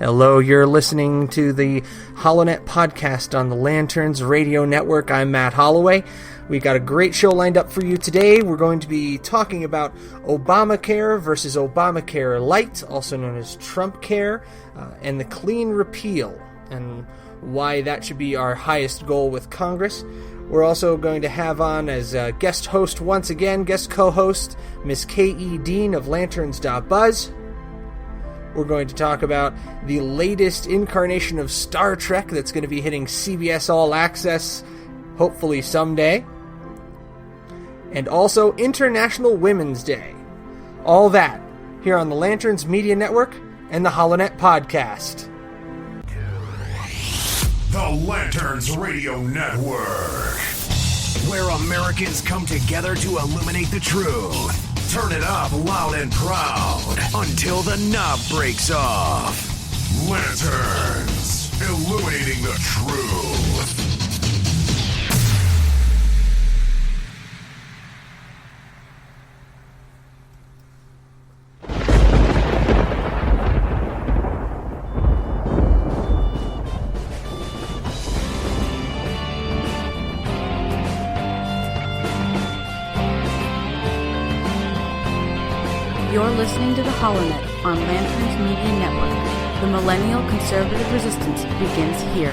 Hello, you're listening to the HoloNet podcast on the Lanterns Radio Network. I'm Matt Holloway. We got a great show lined up for you today. We're going to be talking about Obamacare versus Obamacare-lite, also known as Trump Care, and the clean repeal, and why that should be our highest goal with Congress. We're also going to have on as a guest host once again, guest co-host, Miss K.E. Dean of Lanterns.buzz. We're going to talk about the latest incarnation of Star Trek that's going to be hitting CBS All Access, hopefully someday. And also International Women's Day. All that here on the Lanterns Media Network and the HoloNet Podcast. The Lanterns Radio Network, where Americans come together to illuminate the truth. Turn it up loud and proud until the knob breaks off. Lanterns, illuminating the truth. You're listening to the HoloNet on Lanterns Media Network. The millennial conservative resistance begins here.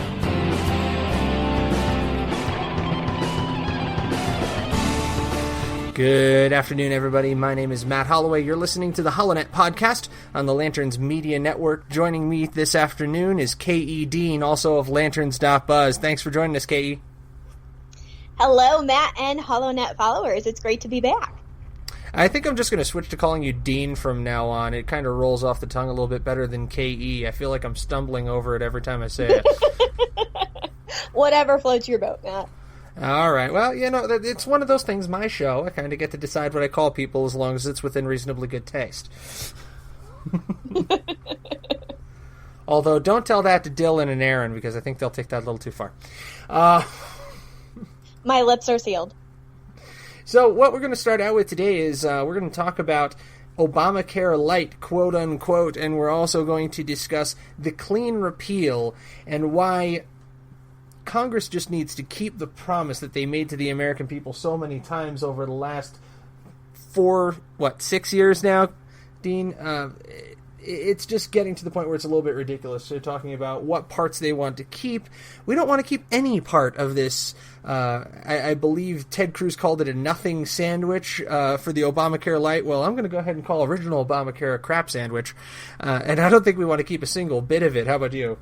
Good afternoon, everybody. My name is Matt Holloway. You're listening to the HoloNet podcast on the Lanterns Media Network. Joining me this afternoon is K.E. Dean, also of Lanterns.buzz. Thanks for joining us, K.E. Hello, Matt and HoloNet followers. It's great to be back. I think I'm just going to switch to calling you Dean from now on. It kind of rolls off the tongue a little bit better than K.E. I feel like I'm stumbling over it every time I say it. Whatever floats your boat, Matt. All right. Well, you know, it's one of those things, my show. I kind of get to decide what I call people as long as it's within reasonably good taste. Although, don't tell that to Dylan and Aaron, because I think they'll take that a little too far. My lips are sealed. So what we're going to start out with today is we're going to talk about Obamacare-lite, quote-unquote, and we're also going to discuss the clean repeal and why Congress just needs to keep the promise that they made to the American people so many times over the last 6 years now, Dean? It's just getting to the point where it's a little bit ridiculous. They're talking about what parts they want to keep. We don't want to keep any part of this. I believe Ted Cruz called it a nothing sandwich for the Obamacare-lite. Well, I'm going to go ahead and call original Obamacare a crap sandwich. And I don't think we want to keep a single bit of it. How about you?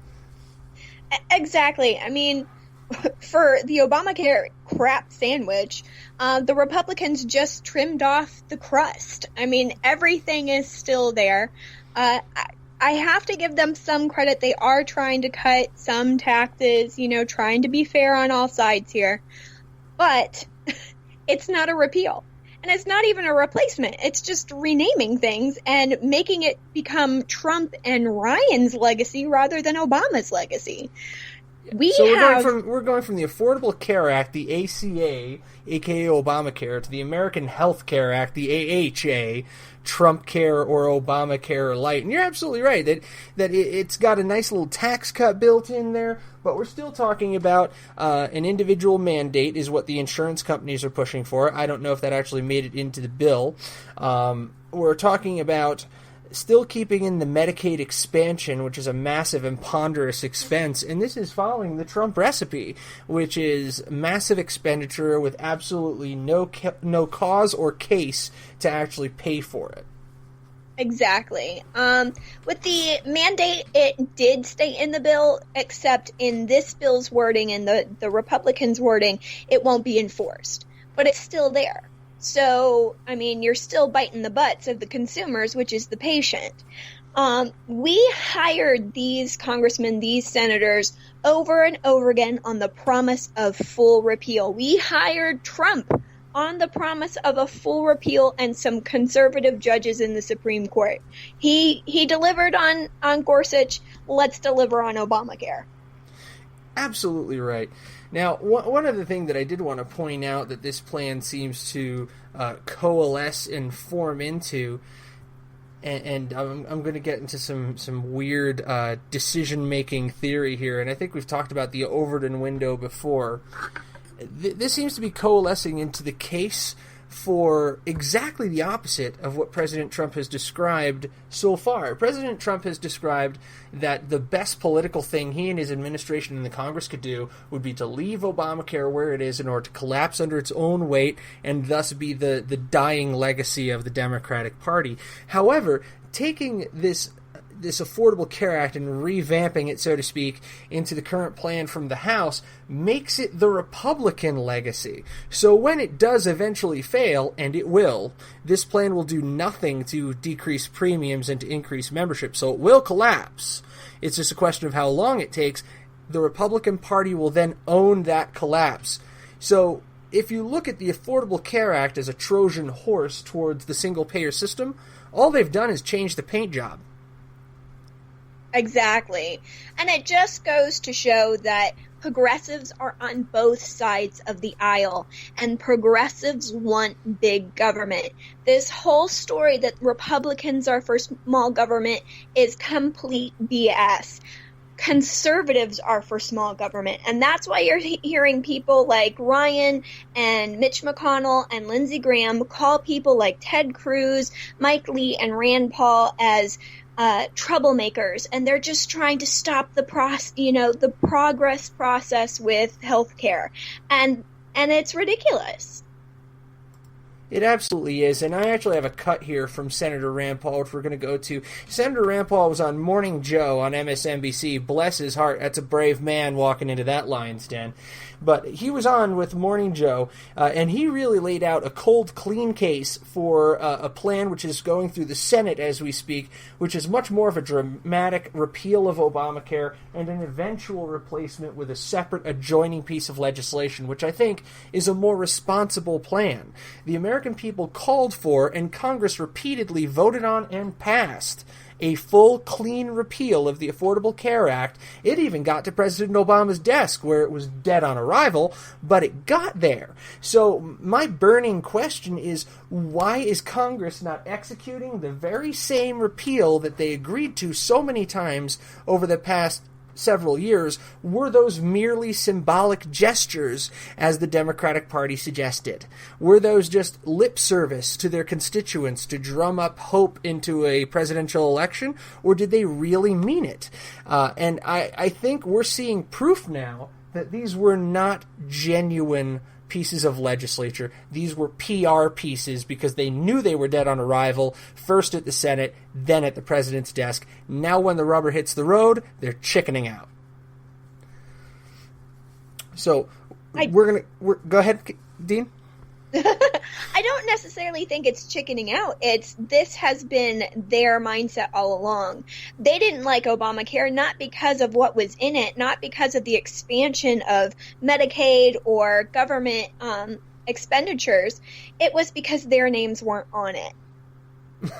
Exactly. I mean, for the Obamacare crap sandwich, the Republicans just trimmed off the crust. I mean, everything is still there. I have to give them some credit. They are trying to cut some taxes, trying to be fair on all sides here. But it's not a repeal. And it's not even a replacement. It's just renaming things and making it become Trump and Ryan's legacy rather than Obama's legacy. We're going from the Affordable Care Act, the ACA, aka Obamacare, to the American Health Care Act, the AHA, Trump Care or Obamacare-lite. And you're absolutely right that it's got a nice little tax cut built in there, but we're still talking about an individual mandate is what the insurance companies are pushing for. I don't know if that actually made it into the bill. We're talking about still keeping in the Medicaid expansion, which is a massive and ponderous expense, and this is following the Trump recipe, which is massive expenditure with absolutely no cause or case to actually pay for it. Exactly. With the mandate, it did stay in the bill, except in this bill's wording and the Republicans' wording, it won't be enforced. But it's still there. So, I mean, you're still biting the butts of the consumers, which is the patient. We hired these congressmen, these senators, over and over again on the promise of full repeal. We hired Trump on the promise of a full repeal and some conservative judges in the Supreme Court. He delivered on Gorsuch. Let's deliver on Obamacare. Absolutely right. Now, one other thing that I did want to point out that this plan seems to coalesce and form into and I'm going to get into some weird decision-making theory here, and I think we've talked about the Overton window before. This seems to be coalescing into the case for exactly the opposite of what President Trump has described so far. President Trump has described that the best political thing he and his administration and the Congress could do would be to leave Obamacare where it is in order to collapse under its own weight and thus be the dying legacy of the Democratic Party. However, taking this Affordable Care Act and revamping it, so to speak, into the current plan from the House makes it the Republican legacy. So when it does eventually fail, and it will, this plan will do nothing to decrease premiums and to increase membership, so it will collapse. It's just a question of how long it takes. The Republican Party will then own that collapse. So if you look at the Affordable Care Act as a Trojan horse towards the single-payer system, all they've done is change the paint job. Exactly. And it just goes to show that progressives are on both sides of the aisle, and progressives want big government. This whole story that Republicans are for small government is complete BS. Conservatives are for small government, and that's why you're hearing people like Ryan and Mitch McConnell and Lindsey Graham call people like Ted Cruz, Mike Lee, and Rand Paul as troublemakers, and they're just trying to stop the progress process with healthcare, and it's ridiculous. It absolutely is, and I actually have a cut here from Senator Rand Paul, which we're going to go to. Senator Rand Paul was on Morning Joe on MSNBC. Bless his heart, that's a brave man walking into that lion's den. But he was on with Morning Joe, and he really laid out a cold, clean case for a plan which is going through the Senate as we speak, which is much more of a dramatic repeal of Obamacare and an eventual replacement with a separate adjoining piece of legislation, which I think is a more responsible plan. The American people called for, and Congress repeatedly voted on and passed, a full, clean repeal of the Affordable Care Act. It even got to President Obama's desk, where it was dead on arrival, but it got there. So my burning question is, why is Congress not executing the very same repeal that they agreed to so many times over the past several years? Were those merely symbolic gestures, as the Democratic Party suggested? Were those just lip service to their constituents to drum up hope into a presidential election, or did they really mean it? And I think we're seeing proof now that these were not genuine pieces of legislature. These were PR pieces because they knew they were dead on arrival, first at the Senate, then at the president's desk. Now when the rubber hits the road, they're chickening out. So go ahead, Dean. I don't necessarily think it's chickening out. This has been their mindset all along. They didn't like Obamacare, not because of what was in it, not because of the expansion of Medicaid or government expenditures. It was because their names weren't on it.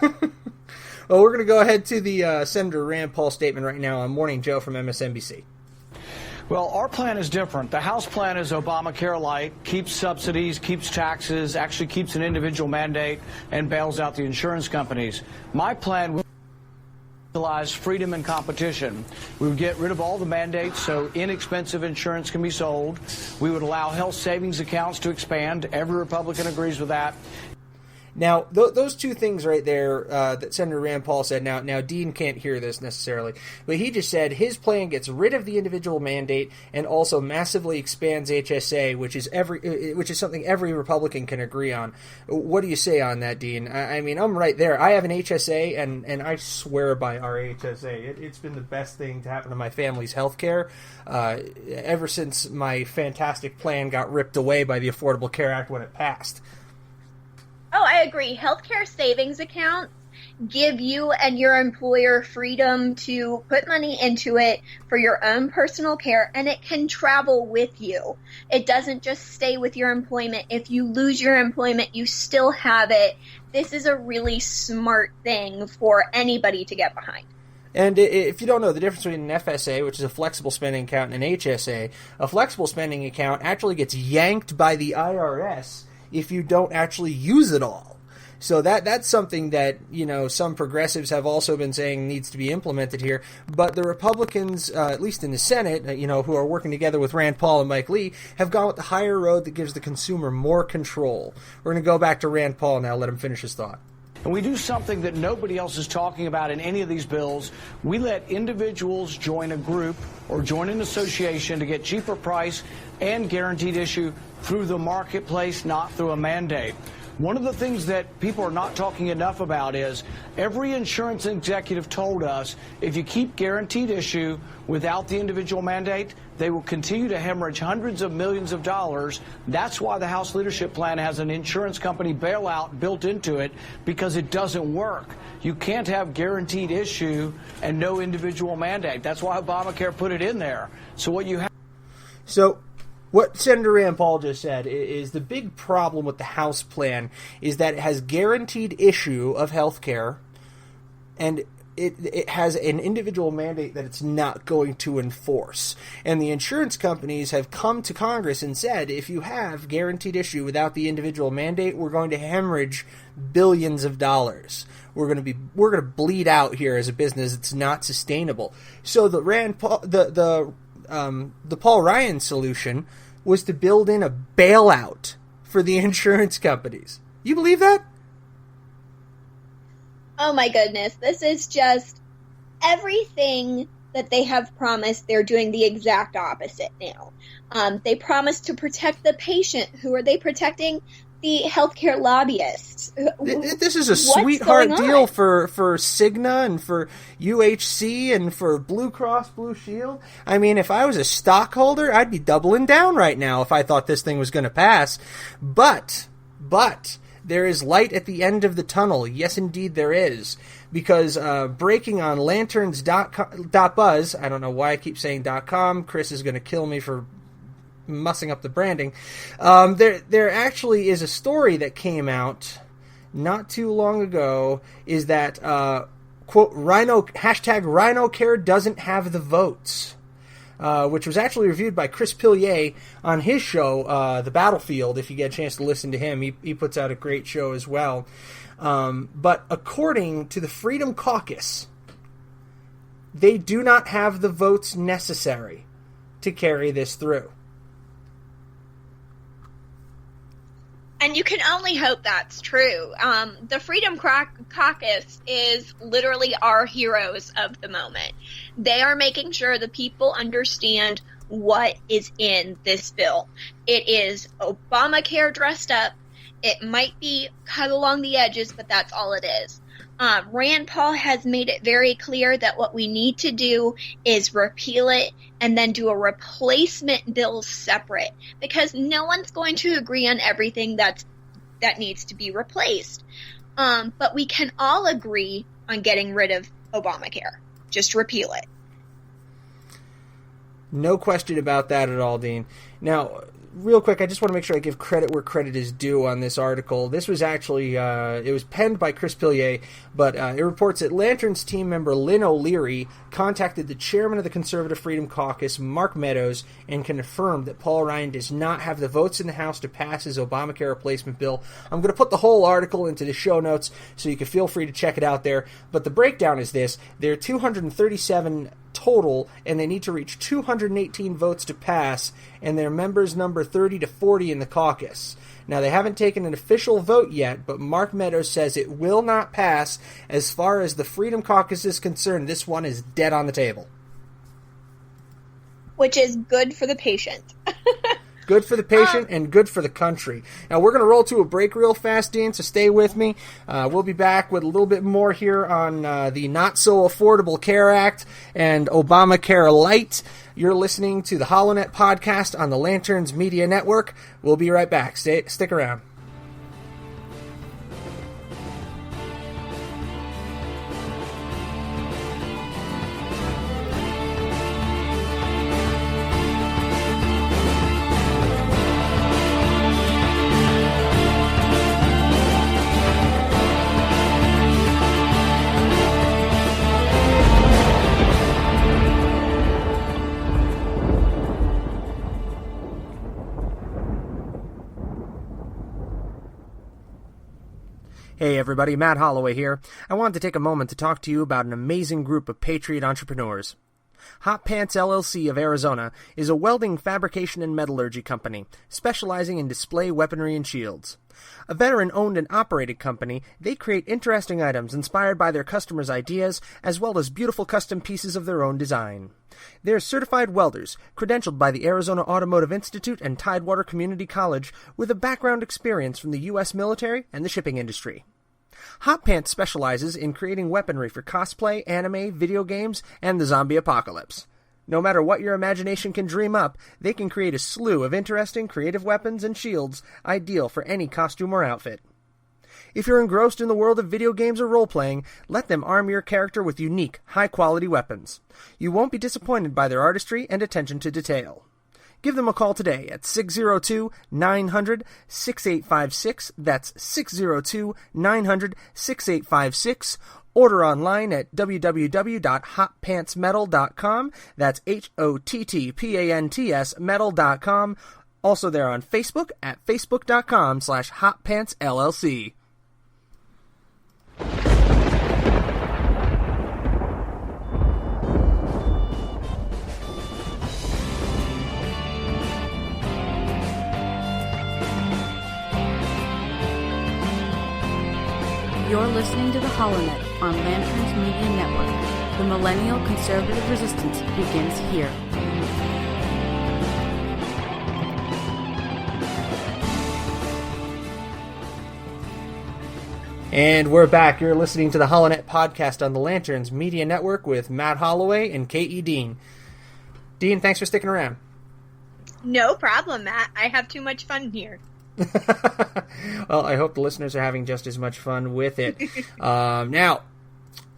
Well, we're going to go ahead to the Senator Rand Paul statement right now on Morning Joe from MSNBC. Well, our plan is different. The House plan is Obamacare-lite, keeps subsidies, keeps taxes, actually keeps an individual mandate, and bails out the insurance companies. My plan will utilize freedom and competition. We would get rid of all the mandates so inexpensive insurance can be sold. We would allow health savings accounts to expand. Every Republican agrees with that. Now, those two things right there that Senator Rand Paul said, now Dean can't hear this necessarily, but he just said his plan gets rid of the individual mandate and also massively expands HSA, which is something every Republican can agree on. What do you say on that, Dean? I mean, I'm right there. I have an HSA, and I swear by our HSA. It's been the best thing to happen to my family's health care ever since my fantastic plan got ripped away by the Affordable Care Act when it passed. Oh, I agree. Healthcare savings accounts give you and your employer freedom to put money into it for your own personal care, and it can travel with you. It doesn't just stay with your employment. If you lose your employment, you still have it. This is a really smart thing for anybody to get behind. And if you don't know the difference between an FSA, which is a flexible spending account, and an HSA, a flexible spending account actually gets yanked by the IRS if you don't actually use it all. So that's something that, some progressives have also been saying needs to be implemented here. But the Republicans, at least in the Senate, who are working together with Rand Paul and Mike Lee, have gone with the higher road that gives the consumer more control. We're going to go back to Rand Paul now, let him finish his thought. And we do something that nobody else is talking about in any of these bills. We let individuals join a group or join an association to get cheaper price and guaranteed issue through the marketplace, not through a mandate. One of the things that people are not talking enough about is every insurance executive told us if you keep guaranteed issue without the individual mandate, they will continue to hemorrhage hundreds of millions of dollars. That's why the House Leadership Plan has an insurance company bailout built into it, because it doesn't work. You can't have guaranteed issue and no individual mandate. That's why Obamacare put it in there. So what you have... So what Senator Rand Paul just said is the big problem with the House plan is that it has guaranteed issue of health care, and it has an individual mandate that it's not going to enforce. And the insurance companies have come to Congress and said, if you have guaranteed issue without the individual mandate, we're going to hemorrhage billions of dollars. We're going to bleed out here as a business. It's not sustainable. So the Paul Ryan solution was to build in a bailout for the insurance companies. You believe that? Oh my goodness. This is just everything that they have promised. They're doing the exact opposite now. They promised to protect the patient. Who are they protecting? The healthcare lobbyists. This is a sweetheart deal for Cigna and for UHC and for Blue Cross Blue Shield. I mean, if I was a stockholder, I'd be doubling down right now if I thought this thing was going to pass. But there is light at the end of the tunnel. Yes, indeed there is. Because breaking on lanterns.buzz, I don't know why I keep saying .com. Chris is going to kill me for mussing up the branding. There actually is a story that came out not too long ago, is that, quote, hashtag RhinoCare doesn't have the votes. Which was actually reviewed by Chris Pillier on his show, The Battlefield. If you get a chance to listen to him, he puts out a great show as well. But according to the Freedom Caucus, they do not have the votes necessary to carry this through. And you can only hope that's true. The Freedom Caucus is literally our heroes of the moment. They are making sure the people understand what is in this bill. It is Obamacare dressed up. It might be cut along the edges, but that's all it is. Rand Paul has made it very clear that what we need to do is repeal it and then do a replacement bill separate, because no one's going to agree on everything that needs to be replaced. But we can all agree on getting rid of Obamacare. Just repeal it. No question about that at all, Dean. Now, real quick, I just want to make sure I give credit where credit is due on this article. This was actually, it was penned by Chris Pillier, but it reports that Lanterns team member Lynn O'Leary contacted the chairman of the Conservative Freedom Caucus, Mark Meadows, and confirmed that Paul Ryan does not have the votes in the House to pass his Obamacare replacement bill. I'm going to put the whole article into the show notes, so you can feel free to check it out there. But the breakdown is this. There are 237 total, and they need to reach 218 votes to pass, and their members number 30 to 40 in the caucus. Now, they haven't taken an official vote yet, but Mark Meadows says it will not pass. As far as the Freedom Caucus is concerned, this one is dead on the table. Which is good for the patient. Good for the patient and good for the country. Now, we're going to roll to a break real fast, Dean, so stay with me. We'll be back with a little bit more here on the Not-So-Affordable Care Act and Obamacare-lite. You're listening to the HoloNet podcast on the Lanterns Media Network. We'll be right back. Stick around. Hey everybody, Matt Holloway here. I wanted to take a moment to talk to you about an amazing group of patriot entrepreneurs. Hot Pants LLC of Arizona is a welding, fabrication, and metallurgy company specializing in display weaponry and shields. A veteran-owned and operated company, they create interesting items inspired by their customers' ideas, as well as beautiful custom pieces of their own design. They're certified welders, credentialed by the Arizona Automotive Institute and Tidewater Community College, with a background experience from the U.S. military and the shipping industry. Hot Pants specializes in creating weaponry for cosplay, anime, video games, and the zombie apocalypse. No matter what your imagination can dream up, they can create a slew of interesting, creative weapons and shields, ideal for any costume or outfit. If you're engrossed in the world of video games or role-playing, let them arm your character with unique, high-quality weapons. You won't be disappointed by their artistry and attention to detail. Give them a call today at 602-900-6856. That's 602-900-6856. Order online at www.hotpantsmetal.com. That's HOTTPANTS metal.com. Also, they're on Facebook at facebook.com/hotpantsllc. You're listening to the HoloNet on Lanterns Media Network. The millennial conservative resistance begins here. And we're back. You're listening to the HoloNet podcast on the Lanterns Media Network with Matt Holloway and K.E. Dean. Dean, thanks for sticking around. No problem, Matt. I have too much fun here. Well, I hope the listeners are having just as much fun with it. Now,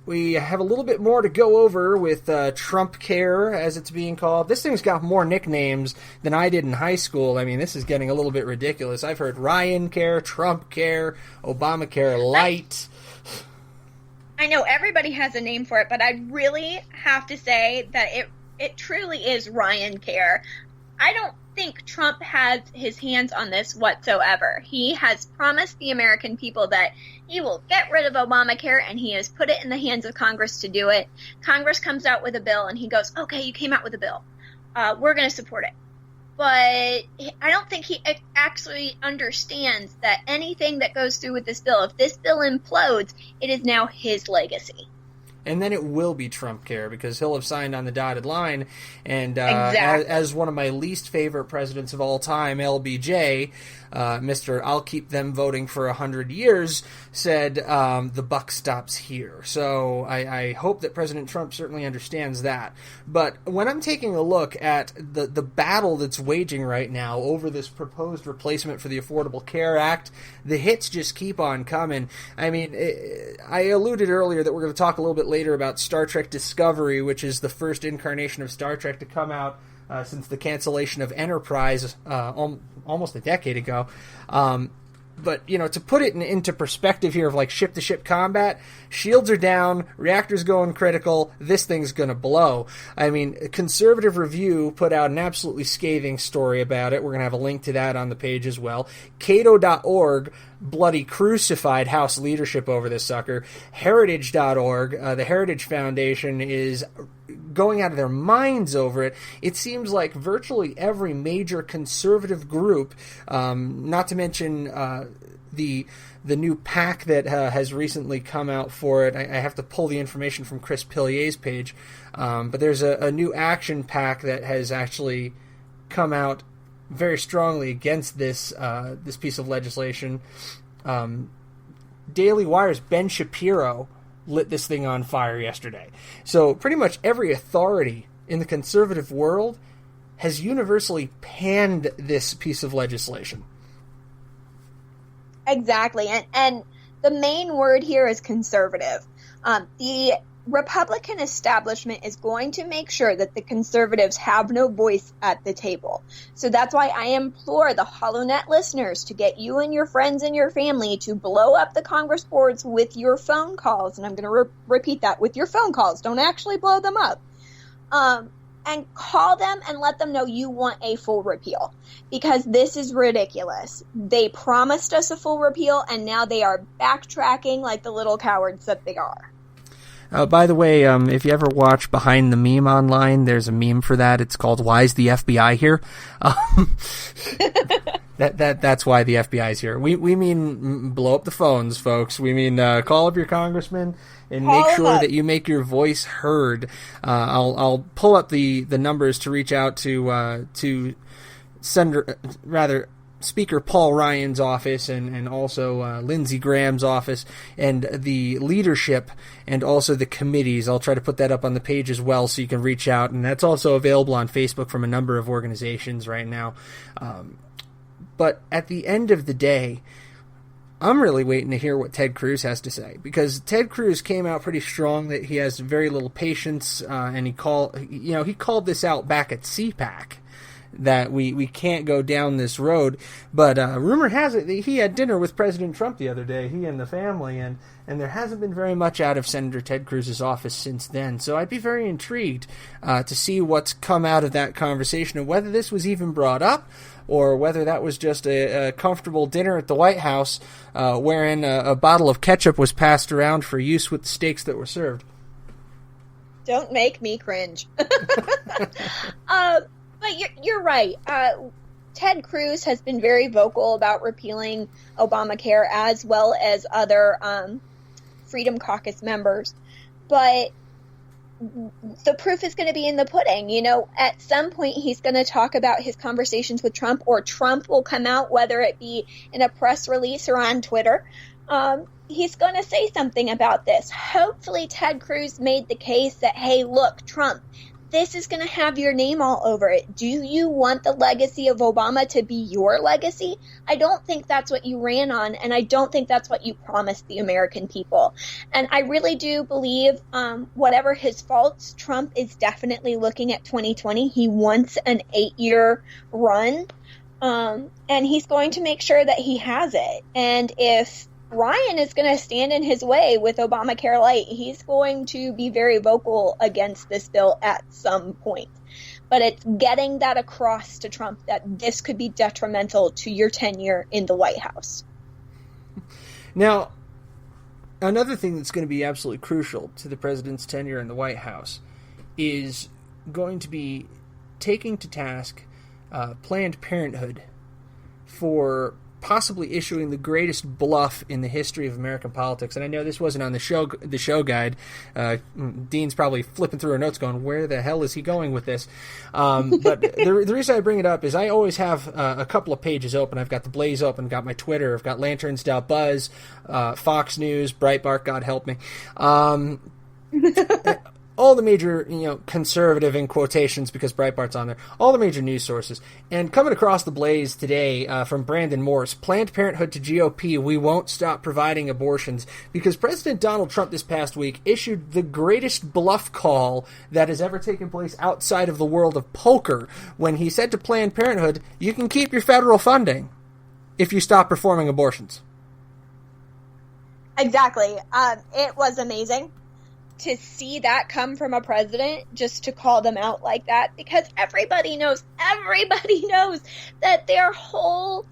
we have a little bit more to go over with Trump Care, as it's being called. This thing's got more nicknames than I did in high school. I mean, this is getting a little bit ridiculous. I've heard Ryan Care, Trump Care, Obamacare-lite. I know everybody has a name for it, but I really have to say that it truly is Ryan Care. I don't think Trump has his hands on this whatsoever. He has promised the American people that he will get rid of Obamacare, and he has put it in the hands of Congress to do it. Congress comes out with a bill, and he goes, okay, you came out with a bill. We're going to support it. But I don't think he actually understands that anything that goes through with this bill, if this bill implodes, it is now his legacy. And then it will be Trump Care, because he'll have signed on the dotted line. And Exactly. as one of my least favorite presidents of all time, LBJ, Mr. I'll keep them voting for 100 years, said the buck stops here. So I hope that President Trump certainly understands that. But when I'm taking a look at the battle that's waging right now over this proposed replacement for the Affordable Care Act, the hits just keep on coming. I mean, I alluded earlier that we're going to talk a little bit later about Star Trek Discovery, which is the first incarnation of Star Trek to come out since the cancellation of Enterprise almost a decade ago. But, you know, to put it into perspective here of like ship-to-ship combat, shields are down, reactors going critical, this thing's going to blow. I mean, Conservative Review put out an absolutely scathing story about it. We're going to have a link to that on the page as well. Cato.org bloody crucified House leadership over this sucker. Heritage.org, the Heritage Foundation, is going out of their minds over it. It seems like virtually every major conservative group, not to mention the new PAC that has recently come out for it. I have to pull the information from Chris Pillier's page, but there's a new action PAC that has actually come out very strongly against this piece of legislation. Daily Wire's Ben Shapiro lit this thing on fire yesterday. So pretty much every authority in the conservative world has universally panned this piece of legislation. Exactly. And the main word here is conservative. The Republican establishment is going to make sure that the conservatives have no voice at the table. So that's why I implore the HoloNet listeners to get you and your friends and your family to blow up the Congress boards with your phone calls. And I'm going to repeat that, with your phone calls. Don't actually blow them up. and call them and let them know you want a full repeal, because this is ridiculous. They promised us a full repeal, and now they are backtracking like the little cowards that they are. By the way, if you ever watch Behind the Meme online, there's a meme for that. It's called "Why is the FBI here?" That's why the FBI is here. We mean blow up the phones, folks. We mean call up your congressman and make sure that you make your voice heard. I'll pull up the numbers to reach out to Speaker Paul Ryan's office and also Lindsey Graham's office and the leadership and also the committees. I'll try to put that up on the page as well so you can reach out. And that's also available on Facebook from a number of organizations right now. But at the end of the day, I'm really waiting to hear what Ted Cruz has to say, because Ted Cruz came out pretty strong that he has very little patience, and he called this out back at CPAC, that we can't go down this road. But rumor has it that he had dinner with President Trump the other day, he and the family, and there hasn't been very much out of Senator Ted Cruz's office since then. So I'd be very intrigued to see what's come out of that conversation and whether this was even brought up, or whether that was just a comfortable dinner at the White House wherein a bottle of ketchup was passed around for use with the steaks that were served. Don't make me cringe. But you're right. Ted Cruz has been very vocal about repealing Obamacare, as well as other Freedom Caucus members. But the proof is going to be in the pudding. You know, at some point he's going to talk about his conversations with Trump, or Trump will come out, whether it be in a press release or on Twitter. He's going to say something about this. Hopefully Ted Cruz made the case that, hey, look, Trump, this is going to have your name all over it. Do you want the legacy of Obama to be your legacy? I don't think that's what you ran on, and I don't think that's what you promised the American people. And I really do believe, whatever his faults, Trump is definitely looking at 2020. He wants an 8-year run, and he's going to make sure that he has it. And if Ryan is going to stand in his way with Obamacare-lite, he's going to be very vocal against this bill at some point. But it's getting that across to Trump that this could be detrimental to your tenure in the White House. Now, another thing that's going to be absolutely crucial to the president's tenure in the White House is going to be taking to task Planned Parenthood for possibly issuing the greatest bluff in the history of American politics. And I know this wasn't on the show guide. Dean's probably flipping through her notes going, where the hell is he going with this? But the reason I bring it up is I always have a couple of pages open. I've got the Blaze open, got my Twitter, I've got Lanterns.buzz, Fox News, Breitbart, God help me. All the major, conservative in quotations because Breitbart's on there, all the major news sources. And coming across the Blaze today from Brandon Morse, Planned Parenthood to GOP, we won't stop providing abortions, because President Donald Trump this past week issued the greatest bluff call that has ever taken place outside of the world of poker when he said to Planned Parenthood, you can keep your federal funding if you stop performing abortions. Exactly. It was amazing to see that come from a president, just to call them out like that, because everybody knows that their whole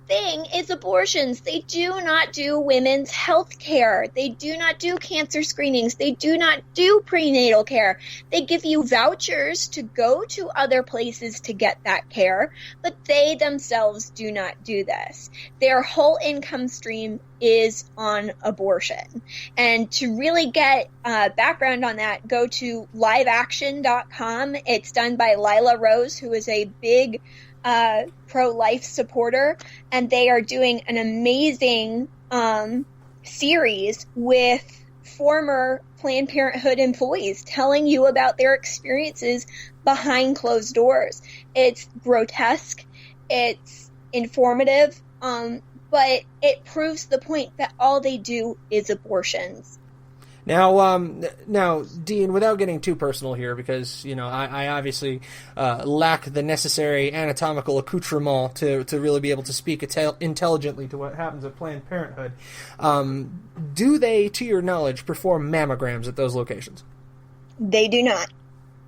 thing is abortions. They do not do women's health care. They do not do cancer screenings. They do not do prenatal care. They give you vouchers to go to other places to get that care, but they themselves do not do this. Their whole income stream is on abortion. And to really get background on that, go to liveaction.com. It's done by Lila Rose, who is a big pro-life supporter, and they are doing an amazing series with former Planned Parenthood employees telling you about their experiences behind closed doors. It's grotesque, it's informative, but it proves the point that all they do is abortions. Now, Dean, without getting too personal here, because, I obviously lack the necessary anatomical accoutrement to really be able to speak intelligently to what happens at Planned Parenthood, do they, to your knowledge, perform mammograms at those locations? They do not.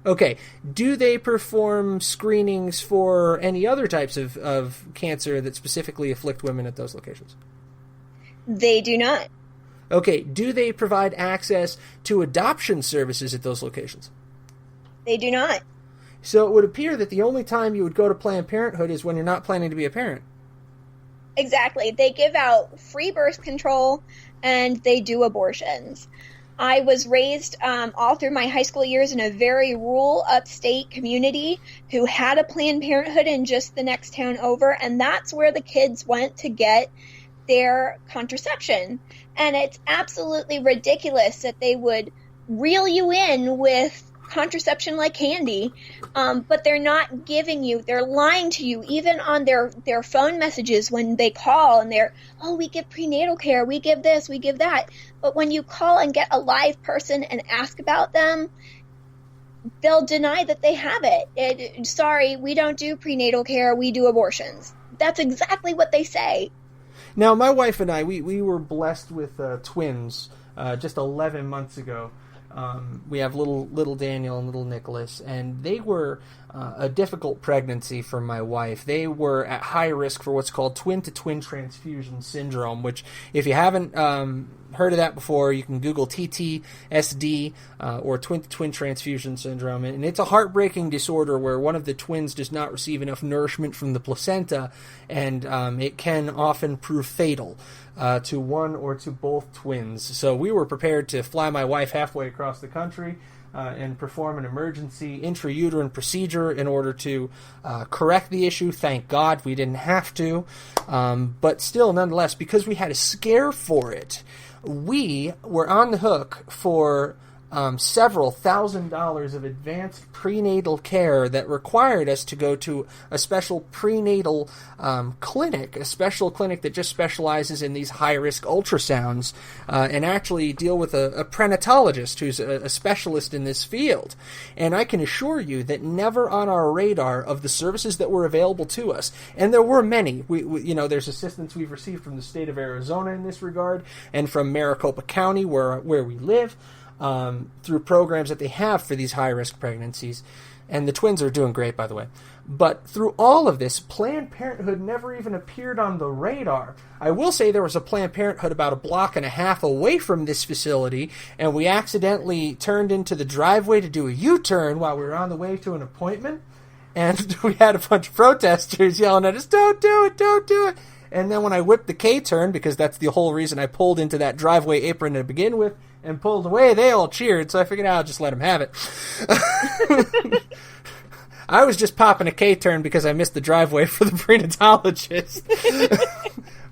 Okay. Do they perform screenings for any other types of cancer that specifically afflict women at those locations? They do not. Okay. Do they provide access to adoption services at those locations? They do not. So it would appear that the only time you would go to Planned Parenthood is when you're not planning to be a parent. Exactly. They give out free birth control and they do abortions. I was raised all through my high school years in a very rural upstate community who had a Planned Parenthood in just the next town over, and that's where the kids went to get their contraception. And it's absolutely ridiculous that they would reel you in with contraception like candy, but they're not giving you, they're lying to you even on their phone messages when they call, and we give prenatal care, we give this, we give that. But when you call and get a live person and ask about them, they'll deny that they have it. Sorry, we don't do prenatal care, we do abortions. That's exactly what they say. Now, my wife and I, we were blessed with twins just 11 months ago. We have little Daniel and little Nicholas, and they were a difficult pregnancy for my wife. They were at high risk for what's called twin-to-twin transfusion syndrome, which, if you haven't heard of that before, you can Google TTSD or twin-to-twin transfusion syndrome. And it's a heartbreaking disorder where one of the twins does not receive enough nourishment from the placenta, and it can often prove fatal to one or to both twins. So we were prepared to fly my wife halfway across the country and perform an emergency intrauterine procedure in order to correct the issue. Thank God we didn't have to. But still, nonetheless, because we had a scare for it, we were on the hook for several $1,000s of advanced prenatal care that required us to go to a special prenatal clinic, a special clinic that just specializes in these high-risk ultrasounds, and actually deal with a prenatologist who's a specialist in this field. And I can assure you that never on our radar of the services that were available to us, and there were many, there's assistance we've received from the state of Arizona in this regard, and from Maricopa County, where we live, through programs that they have for these high-risk pregnancies. And the twins are doing great, by the way. But through all of this, Planned Parenthood never even appeared on the radar. I will say there was a Planned Parenthood about a block and a half away from this facility, and we accidentally turned into the driveway to do a U-turn while we were on the way to an appointment. And we had a bunch of protesters yelling at us, "Don't do it, don't do it." And then when I whipped the K-turn, because that's the whole reason I pulled into that driveway apron to begin with, and pulled away, they all cheered, so I figured I'll just let them have it. I was just popping a K-turn because I missed the driveway for the prenatologist.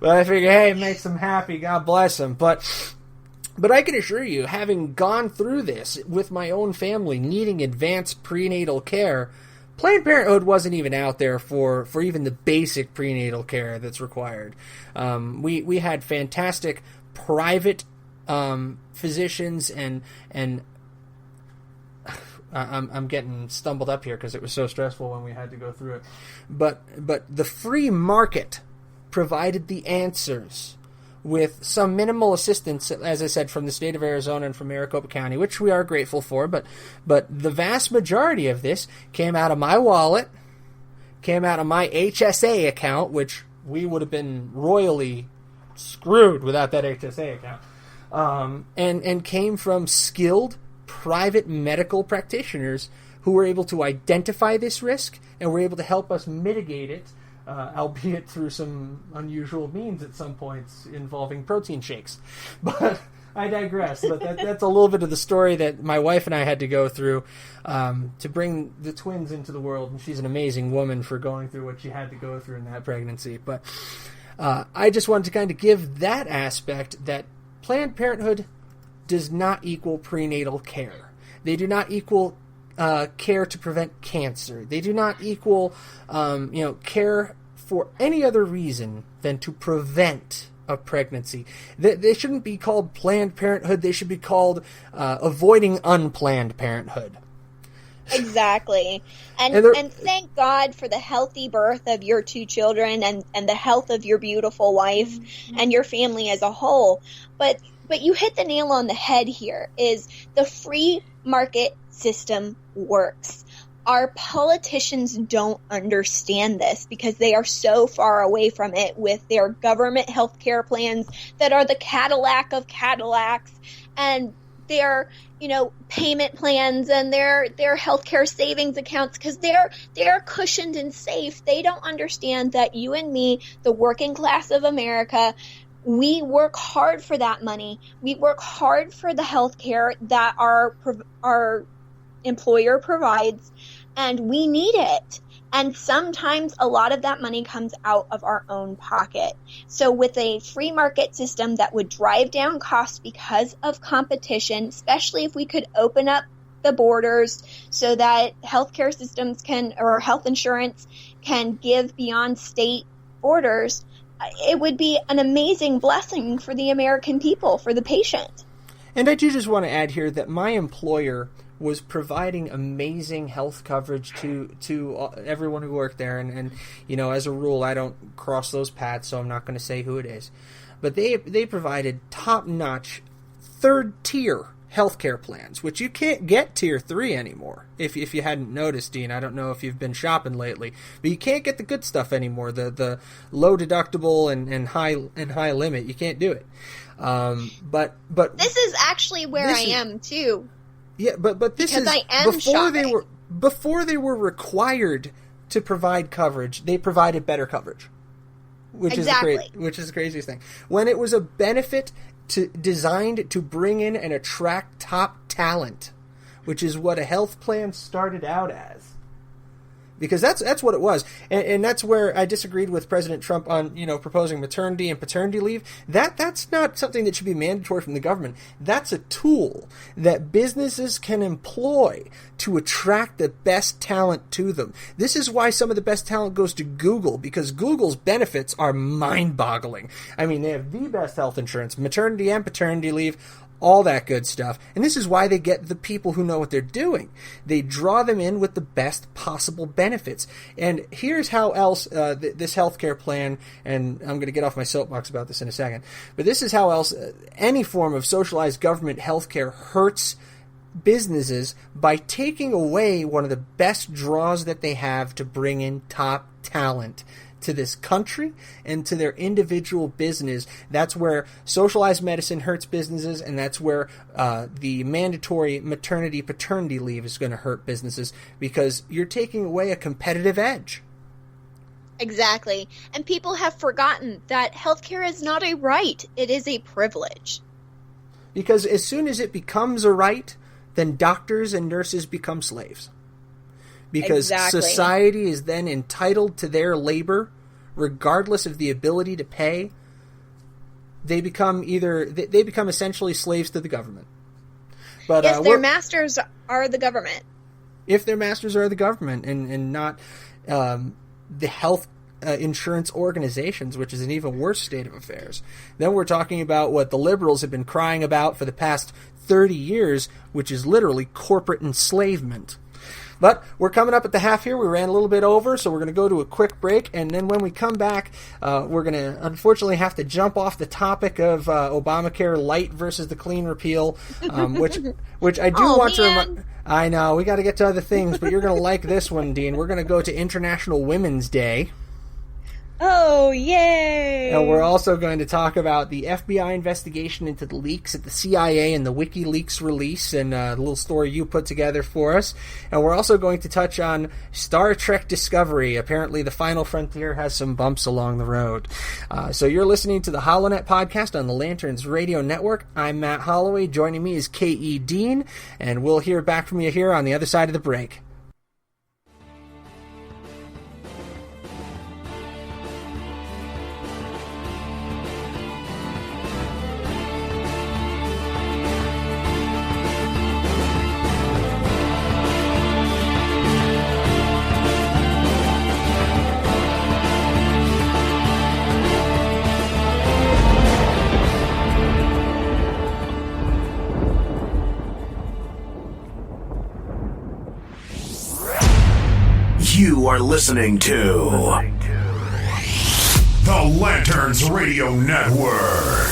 But I figured, hey, it makes them happy, God bless them. But I can assure you, having gone through this with my own family, needing advanced prenatal care, Planned Parenthood wasn't even out there for even the basic prenatal care that's required. We had fantastic private physicians and I'm getting stumbled up here because it was so stressful when we had to go through it. But the free market provided the answers with some minimal assistance, as I said, from the state of Arizona and from Maricopa County, which we are grateful for. But the vast majority of this came out of my wallet, came out of my HSA account, which we would have been royally screwed without that HSA account. And came from skilled private medical practitioners who were able to identify this risk and were able to help us mitigate it, albeit through some unusual means at some points involving protein shakes. But I digress. But that's a little bit of the story that my wife and I had to go through to bring the twins into the world. And she's an amazing woman for going through what she had to go through in that pregnancy. But I just wanted to kind of give that aspect that Planned Parenthood does not equal prenatal care. They do not equal care to prevent cancer. They do not equal care for any other reason than to prevent a pregnancy. They shouldn't be called Planned Parenthood. They should be called avoiding unplanned parenthood. Exactly. And thank God for the healthy birth of your two children and the health of your beautiful wife and your family as a whole. But you hit the nail on the head here, is the free market system works. Our politicians don't understand this because they are so far away from it with their government healthcare plans that are the Cadillac of Cadillacs, and their, payment plans and their healthcare savings accounts, because they're cushioned and safe. They don't understand that you and me, the working class of America, we work hard for that money. We work hard for the healthcare that our employer provides, and we need it. And sometimes a lot of that money comes out of our own pocket. So with a free market system that would drive down costs because of competition, especially if we could open up the borders so that healthcare systems or health insurance can give beyond state borders, it would be an amazing blessing for the American people, for the patient. And I do just want to add here that my employer was providing amazing health coverage to everyone who worked there. And as a rule, I don't cross those paths, so I'm not going to say who it is. But they provided top-notch, third-tier healthcare plans, which you can't get Tier 3 anymore. If you hadn't noticed, Dean, I don't know if you've been shopping lately, but you can't get the good stuff anymore. The low deductible and high limit, you can't do it. But this is actually where I am too. Yeah, but this because is I am before they were required to provide coverage, they provided better coverage, which is the craziest thing. When it was a benefit designed to bring in and attract top talent, which is what a health plan started out as. Because that's what it was. And that's where I disagreed with President Trump on, proposing maternity and paternity leave. That's not something that should be mandatory from the government. That's a tool that businesses can employ to attract the best talent to them. This is why some of the best talent goes to Google, because Google's benefits are mind-boggling. I mean, they have the best health insurance, maternity and paternity leave, all that good stuff. And this is why they get the people who know what they're doing. They draw them in with the best possible benefits. And here's how else this healthcare plan, and I'm going to get off my soapbox about this in a second, but this is how else any form of socialized government healthcare hurts businesses by taking away one of the best draws that they have to bring in top talent to this country and to their individual business. That's where socialized medicine hurts businesses, and that's where the mandatory maternity paternity leave is going to hurt businesses, because you're taking away a competitive edge. Exactly. And people have forgotten that healthcare is not a right, it is a privilege. Because as soon as it becomes a right, then doctors and nurses become slaves. Because society is then entitled to their labor, regardless of the ability to pay. They become essentially slaves to the government. But yes, their masters are the government. If their masters are the government and not the health insurance organizations, which is an even worse state of affairs, then we're talking about what the liberals have been crying about for the past 30 years, which is literally corporate enslavement. But we're coming up at the half here. We ran a little bit over, so we're going to go to a quick break. And then when we come back, we're going to unfortunately have to jump off the topic of Obamacare-lite versus the clean repeal, which I do want to remind. I know, we got to get to other things, but you're going to like this one, Dean. We're going to go to International Women's Day. Oh, yay! And we're also going to talk about the FBI investigation into the leaks at the CIA and the WikiLeaks release, and the little story you put together for us. And we're also going to touch on Star Trek Discovery. Apparently the final frontier has some bumps along the road. So you're listening to the HoloNet podcast on the Lanterns Radio Network. I'm Matt Holloway. Joining me is K.E. Dean, and we'll hear back from you here on the other side of the break. You are listening to the Lanterns Radio Network,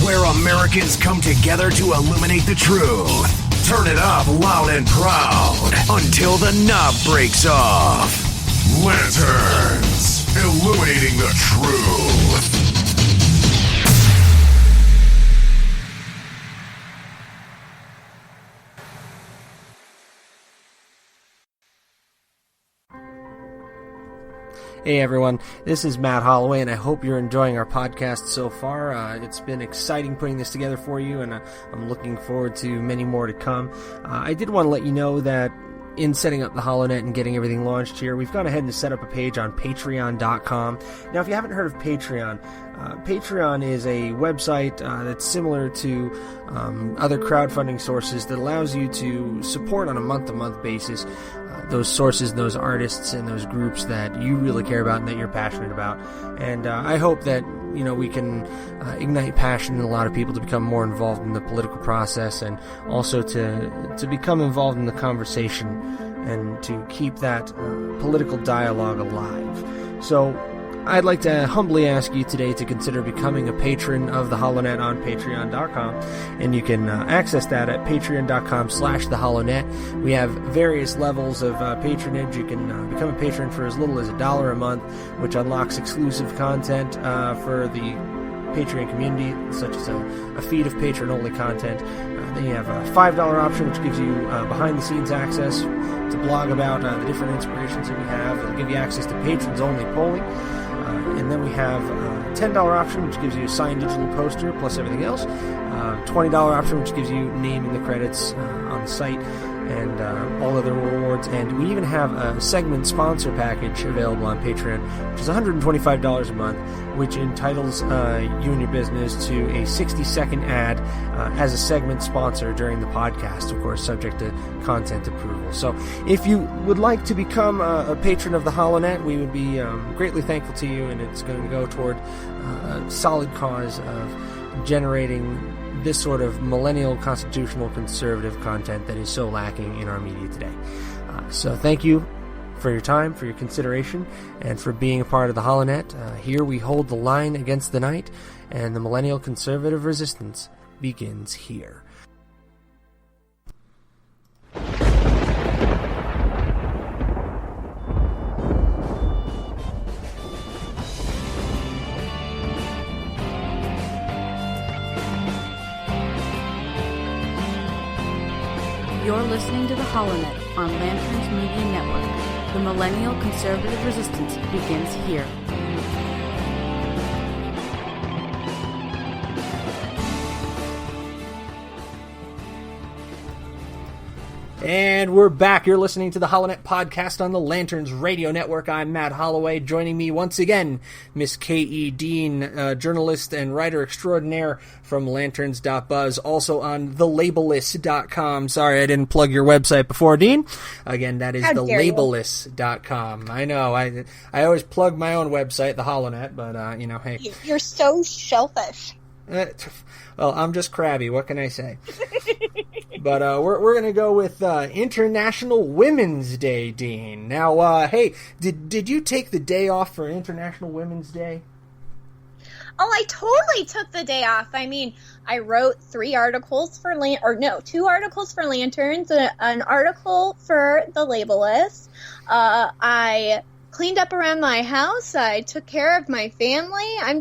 where Americans come together to illuminate the truth. Turn it up loud and proud until the knob breaks off. Lanterns, illuminating the truth. Hey everyone, this is Matt Holloway, and I hope you're enjoying our podcast so far. It's been exciting putting this together for you, and I'm looking forward to many more to come. I did want to let you know that in setting up the HoloNet and getting everything launched here, we've gone ahead and set up a page on Patreon.com. Now, if you haven't heard of Patreon, Patreon is a website that's similar to other crowdfunding sources that allows you to support on a month-to-month basis those sources, those artists, and those groups that you really care about and that you're passionate about. And I hope that we can ignite passion in a lot of people to become more involved in the political process, and also to become involved in the conversation and to keep that political dialogue alive. So I'd like to humbly ask you today to consider becoming a patron of the HoloNet on Patreon.com, and you can access that at Patreon.com/TheHoloNet. We have various levels of patronage. You can become a patron for as little as $1 a month, which unlocks exclusive content for the Patreon community, such as a feed of patron-only content. Then you have a $5 option, which gives you behind-the-scenes access to blog about the different inspirations that we have. It'll give you access to patrons-only polling. And then we have a $10 option, which gives you a signed digital poster plus everything else. $20 option, which gives you name in the credits on the site, and all other rewards. And we even have a segment sponsor package available on Patreon, which is $125 a month, which entitles you and your business to a 60-second ad as a segment sponsor during the podcast, of course, subject to content approval. So if you would like to become a patron of the HoloNet, we would be greatly thankful to you, and it's going to go toward a solid cause of generating this sort of millennial constitutional conservative content that is so lacking in our media today. So thank you for your time, for your consideration, and for being a part of the HoloNet. Here we hold the line against the night, and the millennial conservative resistance begins here. You're listening to the HoloNet on Lanterns Media Network. The millennial conservative resistance begins here. And we're back. You're listening to the HoloNet podcast on the Lanterns Radio Network. I'm Matt Holloway. Joining me once again, Miss K.E. Dean, journalist and writer extraordinaire from Lanterns.buzz, also on thelabelist.com. Sorry, I didn't plug your website before, Dean. Again, that is thelabelist.com. I know. I always plug my own website, the HoloNet, but, hey. You're so shellfish. Well, I'm just crabby. What can I say? But we're going to go with International Women's Day, Dean. Now, hey, did you take the day off for International Women's Day? Oh, I totally took the day off. I mean, I wrote 2 articles for Lanterns, an article for the Labelist. I cleaned up around my house. I took care of my family. I'm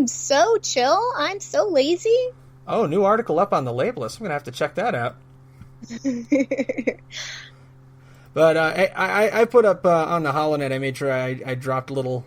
so chill. I'm so lazy. Oh, new article up on the Labelist. I'm going to have to check that out. But I put up on the HoloNet, I made sure I dropped a little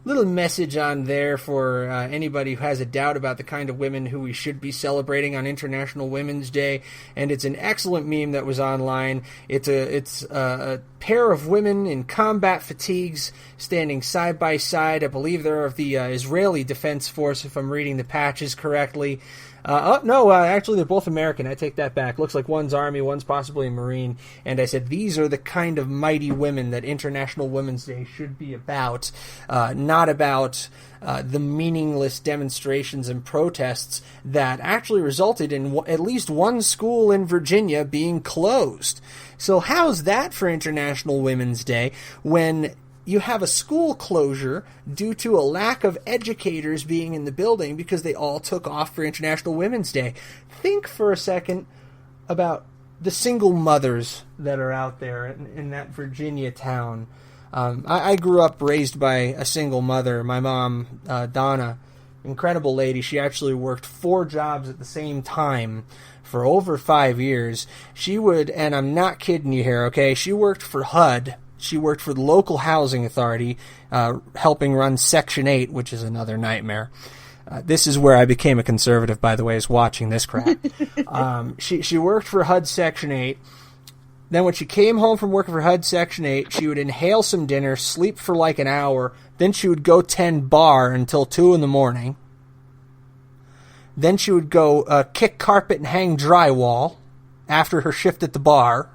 message on there for anybody who has a doubt about the kind of women who we should be celebrating on International Women's Day. And it's an excellent meme that was online. It's a pair of women in combat fatigues standing side by side. I believe they're of the Israeli Defense Force, if I'm reading the patches correctly. Actually, they're both American. I take that back. Looks like one's Army, one's possibly a Marine. And I said, these are the kind of mighty women that International Women's Day should be about, not about the meaningless demonstrations and protests that actually resulted in at least one school in Virginia being closed. So how's that for International Women's Day when you have a school closure due to a lack of educators being in the building because they all took off for International Women's Day? Think for a second about the single mothers that are out there in that Virginia town. I grew up raised by a single mother. My mom, Donna, incredible lady. She actually worked 4 jobs at the same time for over 5 years. She would, and I'm not kidding you here, okay? She worked for HUD. She worked for the local housing authority, helping run Section 8, which is another nightmare. This is where I became a conservative, by the way, is watching this crap. She worked for HUD Section 8. Then when she came home from working for HUD Section 8, she would inhale some dinner, sleep for like an hour, then she would go tend bar until 2 in the morning. Then she would go kick carpet and hang drywall after her shift at the bar.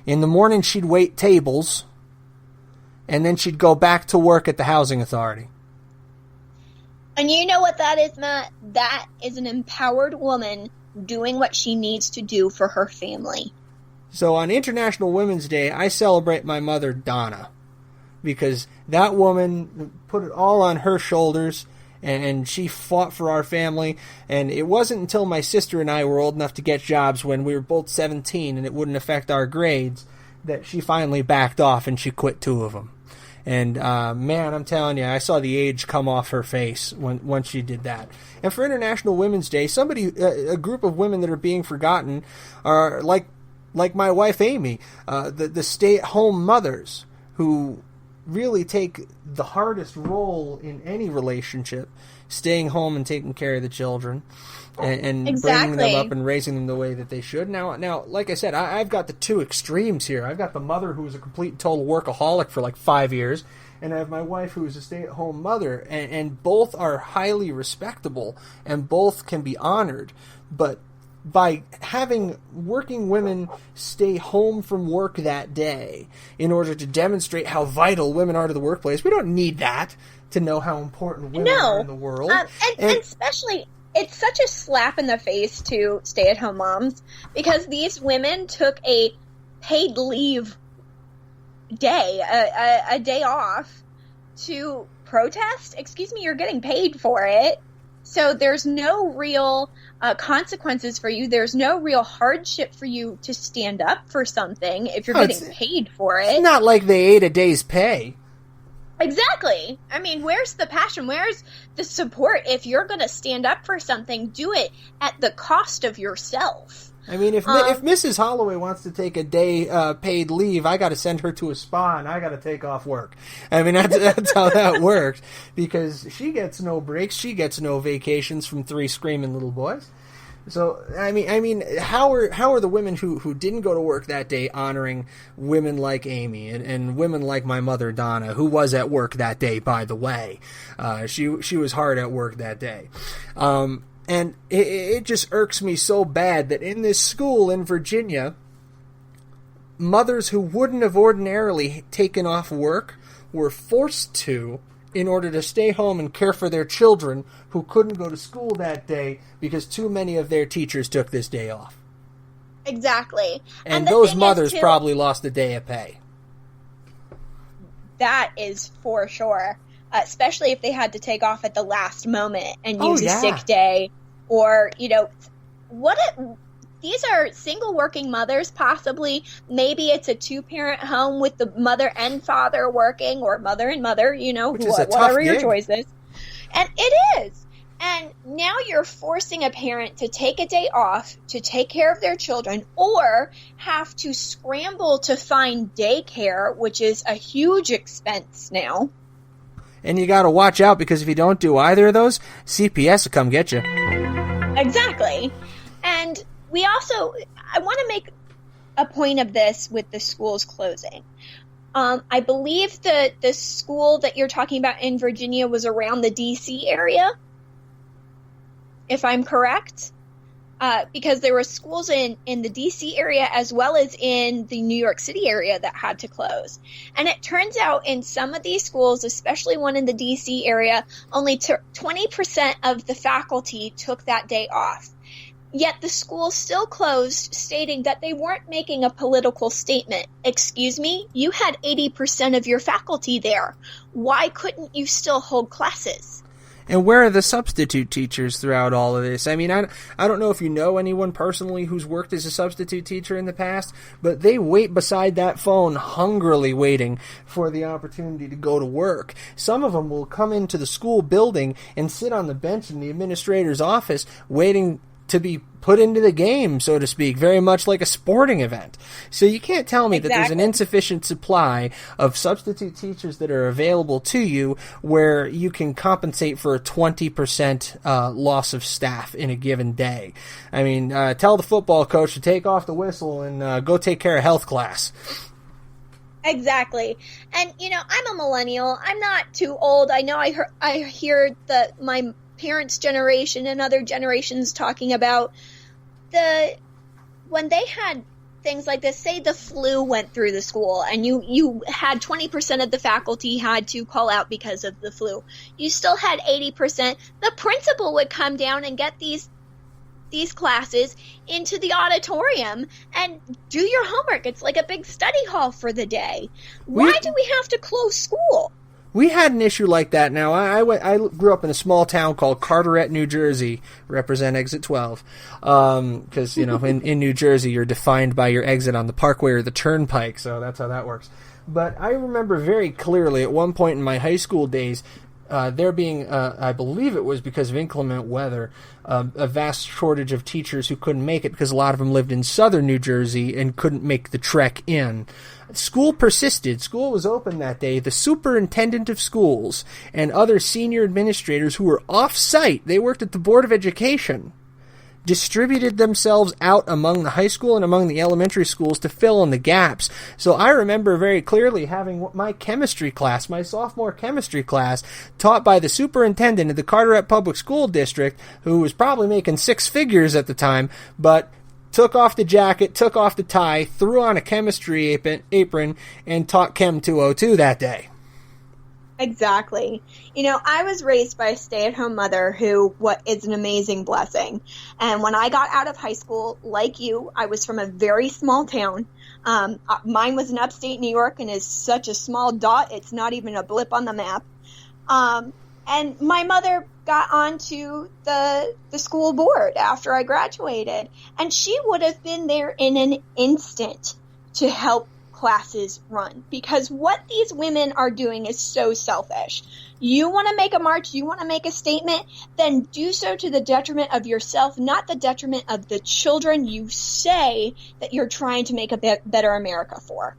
In the morning, she'd wait tables, and then she'd go back to work at the housing authority. And you know what that is, Matt? That is an empowered woman doing what she needs to do for her family. So on International Women's Day, I celebrate my mother, Donna, because that woman put it all on her shoulders, and she fought for our family. And it wasn't until my sister and I were old enough to get jobs when we were both 17 and it wouldn't affect our grades that she finally backed off and she quit 2 of them. And man, I'm telling you, I saw the age come off her face when she did that. And for International Women's Day, a group of women that are being forgotten are like my wife Amy, the stay-at-home mothers who really take the hardest role in any relationship, staying home and taking care of the children and Exactly. bringing them up and raising them the way that they should. Now, like I said, I've got the 2 extremes here. I've got the mother who was a complete and total workaholic for like 5 years, and I have my wife who is a stay-at-home mother, and both are highly respectable, and both can be honored. But by having working women stay home from work that day in order to demonstrate how vital women are to the workplace, we don't need that to know how important women are in the world. And especially, it's such a slap in the face to stay-at-home moms, because these women took a paid leave day, a day off to protest. Excuse me, you're getting paid for it. So there's no real consequences for you. There's no real hardship for you to stand up for something if you're getting paid for it. It's not like they ate a day's pay. Exactly. I mean, where's the passion? Where's the support? If you're going to stand up for something, do it at the cost of yourself. I mean, if Mrs. Holloway wants to take a day paid leave, I got to send her to a spa and I got to take off work. I mean, that's how that works, because she gets no breaks, she gets no vacations from 3 screaming little boys. So I mean, how are the women who didn't go to work that day honoring women like Amy and women like my mother Donna, who was at work that day, by the way? She was hard at work that day. And it just irks me so bad that in this school in Virginia, mothers who wouldn't have ordinarily taken off work were forced to in order to stay home and care for their children who couldn't go to school that day because too many of their teachers took this day off. Exactly. And those mothers probably lost a day of pay. That is for sure. Especially if they had to take off at the last moment and use a sick day, or, these are single working mothers, possibly. Maybe it's a 2-parent home with the mother and father working, or mother and mother, whatever your choice is. And it is. And now you're forcing a parent to take a day off to take care of their children, or have to scramble to find daycare, which is a huge expense now. And you got to watch out, because if you don't do either of those, CPS will come get you. Exactly. And I want to make a point of this with the schools closing. I believe that the school that you're talking about in Virginia was around the D.C. area, if I'm correct. Because there were schools in the D.C. area as well as in the New York City area that had to close. And it turns out in some of these schools, especially one in the D.C. area, only 20% of the faculty took that day off. Yet the school still closed, stating that they weren't making a political statement. Excuse me, you had 80% of your faculty there. Why couldn't you still hold classes? And where are the substitute teachers throughout all of this? I mean, I don't know if you know anyone personally who's worked as a substitute teacher in the past, but they wait beside that phone hungrily waiting for the opportunity to go to work. Some of them will come into the school building and sit on the bench in the administrator's office waiting to be put into the game, so to speak, very much like a sporting event. So you can't tell me that there's an insufficient supply of substitute teachers that are available to you where you can compensate for a 20% loss of staff in a given day. I mean, tell the football coach to take off the whistle and go take care of health class. Exactly. And, I'm a millennial. I'm not too old. I know I hear that my parents' generation and other generations talking about when they had things like this, say the flu went through the school and you had 20% of the faculty had to call out because of the flu. You still had 80%. The principal would come down and get these classes into the auditorium and do your homework. It's like a big study hall for the day. Why do we have to close school? We had an issue like that. Now, I grew up in a small town called Carteret, New Jersey, represent exit 12, because, in New Jersey, you're defined by your exit on the parkway or the turnpike, so that's how that works. But I remember very clearly at one point in my high school days, there being, I believe it was because of inclement weather, a vast shortage of teachers who couldn't make it because a lot of them lived in southern New Jersey and couldn't make the trek in. School persisted. School was open that day. The superintendent of schools and other senior administrators who were off-site, they worked at the Board of Education, distributed themselves out among the high school and among the elementary schools to fill in the gaps. So I remember very clearly having my chemistry class, my sophomore chemistry class, taught by the superintendent of the Carteret Public School District, who was probably making six figures at the time, but took off the jacket, took off the tie, threw on a chemistry apron, and taught Chem 202 that day. Exactly. I was raised by a stay-at-home mother who is an amazing blessing. And when I got out of high school, like you, I was from a very small town. Mine was in upstate New York and is such a small dot, it's not even a blip on the map. And my mother got onto the school board after I graduated, and she would have been there in an instant to help classes run, because what these women are doing is so selfish. You want to make a march, you want to make a statement, then do so to the detriment of yourself, not the detriment of the children you say that you're trying to make a better America for.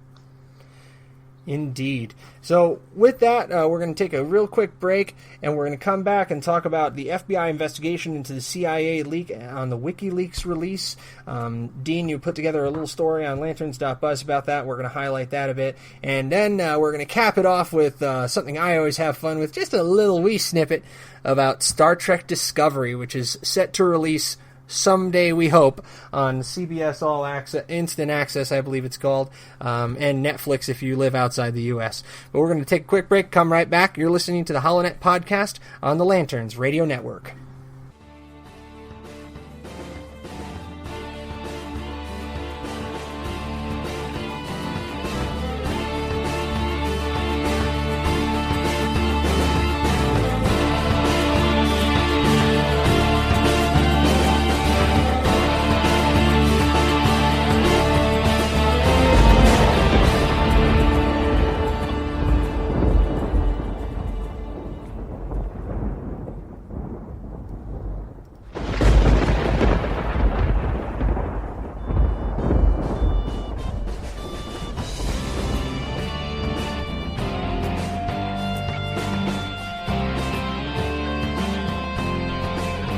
Indeed. So with that, we're going to take a real quick break, and we're going to come back and talk about the FBI investigation into the CIA leak on the WikiLeaks release. Dean, you put together a little story on lanterns.buzz about that. We're going to highlight that a bit. And then we're going to cap it off with something I always have fun with, just a little wee snippet about Star Trek Discovery, which is set to release someday, we hope, on CBS All Access, Instant Access, I believe it's called, and Netflix if you live outside the U.S. But we're going to take a quick break, come right back. You're listening to the HoloNet podcast on the Lanterns Radio Network.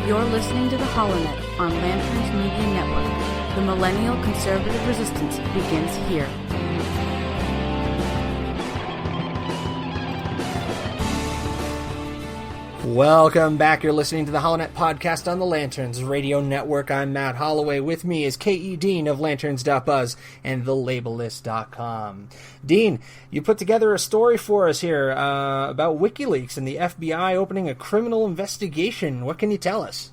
You're listening to the HoloNet on Lanterns Media Network. The millennial conservative resistance begins here. Welcome back. You're listening to the HoloNet podcast on the Lanterns Radio Network. I'm Matt Holloway. With me is K.E. Dean of Lanterns.buzz and TheLabelist.com. Dean, you put together a story for us here about WikiLeaks and the FBI opening a criminal investigation. What can you tell us?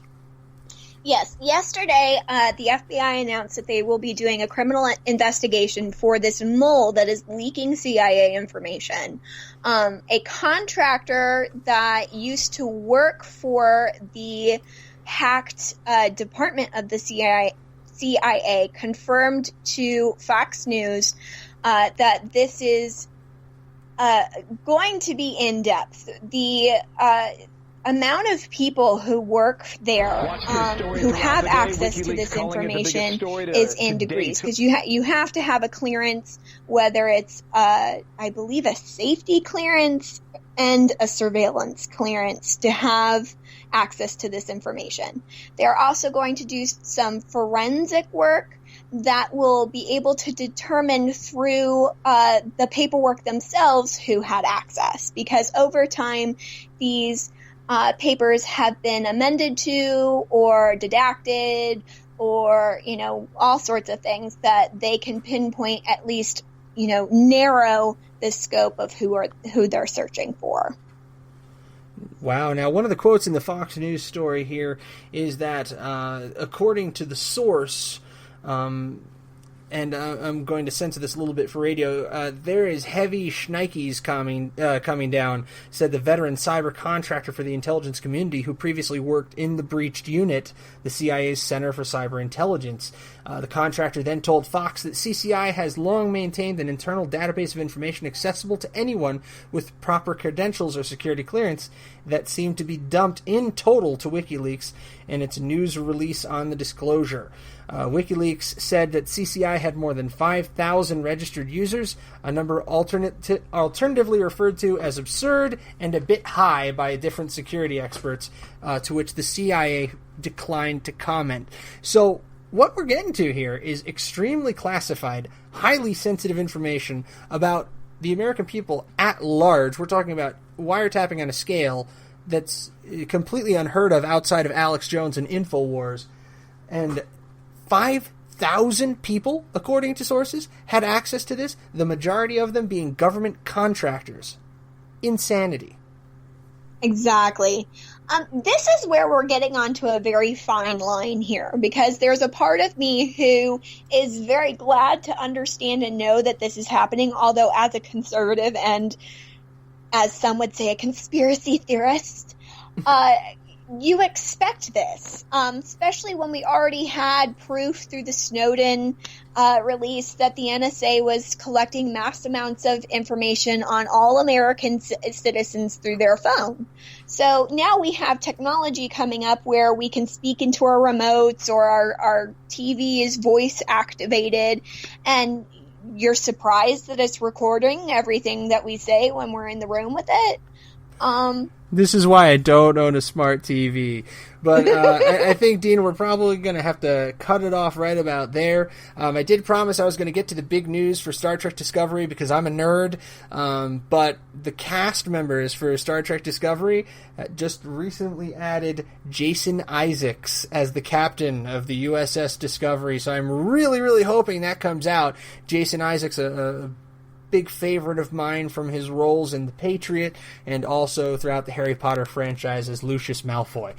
Yes. Yesterday, the FBI announced that they will be doing a criminal investigation for this mole that is leaking CIA information. A contractor that used to work for the hacked department of the CIA confirmed to Fox News that this is going to be in depth. The amount of people who work there who have access to this information is in degrees, because you have to have a clearance, whether it's I believe a safety clearance and a surveillance clearance, to have access to this information. They're also going to do some forensic work that will be able to determine through the paperwork themselves who had access, because over time these papers have been amended to or redacted or, all sorts of things that they can pinpoint, at least, narrow the scope of who they're searching for. Wow. Now, one of the quotes in the Fox News story here is that, according to the source, and I'm going to censor this a little bit for radio, there is heavy shnikes coming down, said the veteran cyber contractor for the intelligence community who previously worked in the breached unit, the CIA's Center for Cyber Intelligence. The contractor then told Fox that CCI has long maintained an internal database of information accessible to anyone with proper credentials or security clearance that seemed to be dumped in total to WikiLeaks in its news release on the disclosure. WikiLeaks said that CCI had more than 5,000 registered users, a number alternatively referred to as absurd and a bit high by different security experts, to which the CIA declined to comment. So what we're getting to here is extremely classified, highly sensitive information about the American people at large. We're talking about wiretapping on a scale that's completely unheard of outside of Alex Jones and InfoWars. And 5,000 people, according to sources, had access to this, the majority of them being government contractors. Insanity. Exactly. This is where we're getting onto a very fine line here, because there's a part of me who is very glad to understand and know that this is happening, although as a conservative and, as some would say, a conspiracy theorist, you expect this, especially when we already had proof through the Snowden release that the NSA was collecting mass amounts of information on all American citizens through their phone. So now we have technology coming up where we can speak into our remotes, or our TV is voice activated, and you're surprised that it's recording everything that we say when we're in the room with it. This is why I don't own a smart TV. But I think, Dean, we're probably going to have to cut it off right about there. I did promise I was going to get to the big news for Star Trek Discovery because I'm a nerd. But the cast members for Star Trek Discovery just recently added Jason Isaacs as the captain of the USS Discovery. So I'm really, really hoping that comes out. Jason Isaacs, a big favorite of mine from his roles in The Patriot and also throughout the Harry Potter franchise as Lucius Malfoy.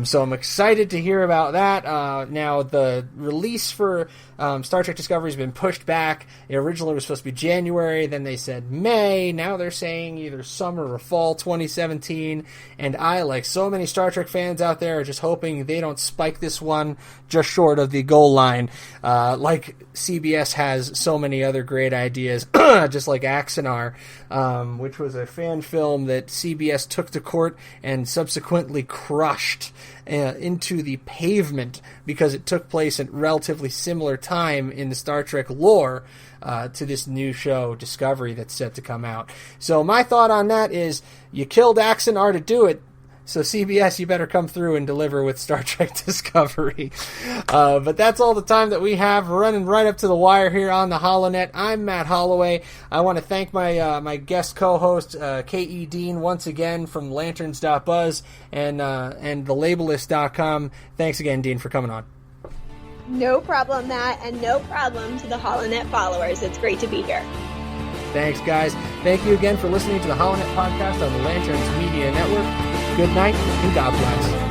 So I'm excited to hear about that. Now, the release for Star Trek Discovery has been pushed back. It originally was supposed to be January, then they said May. Now they're saying either summer or fall 2017. And I, like so many Star Trek fans out there, are just hoping they don't spike this one just short of the goal line, like CBS has so many other great ideas. Just like Axanar, which was a fan film that CBS took to court and subsequently crushed into the pavement because it took place at relatively similar time in the Star Trek lore to this new show, Discovery, that's set to come out. So my thought on that is, you killed Axanar to do it, so CBS, you better come through and deliver with Star Trek Discovery. But that's all the time that we have. We're running right up to the wire here on the HoloNet. I'm Matt Holloway. I want to thank my guest co-host, K.E. Dean, once again from lanterns.buzz and thelabelist.com. Thanks again, Dean, for coming on. No problem, Matt, and no problem to the HoloNet followers. It's great to be here. Thanks, guys. Thank you again for listening to the HoloNet podcast on the Lanterns Media Network. Good night, and God bless.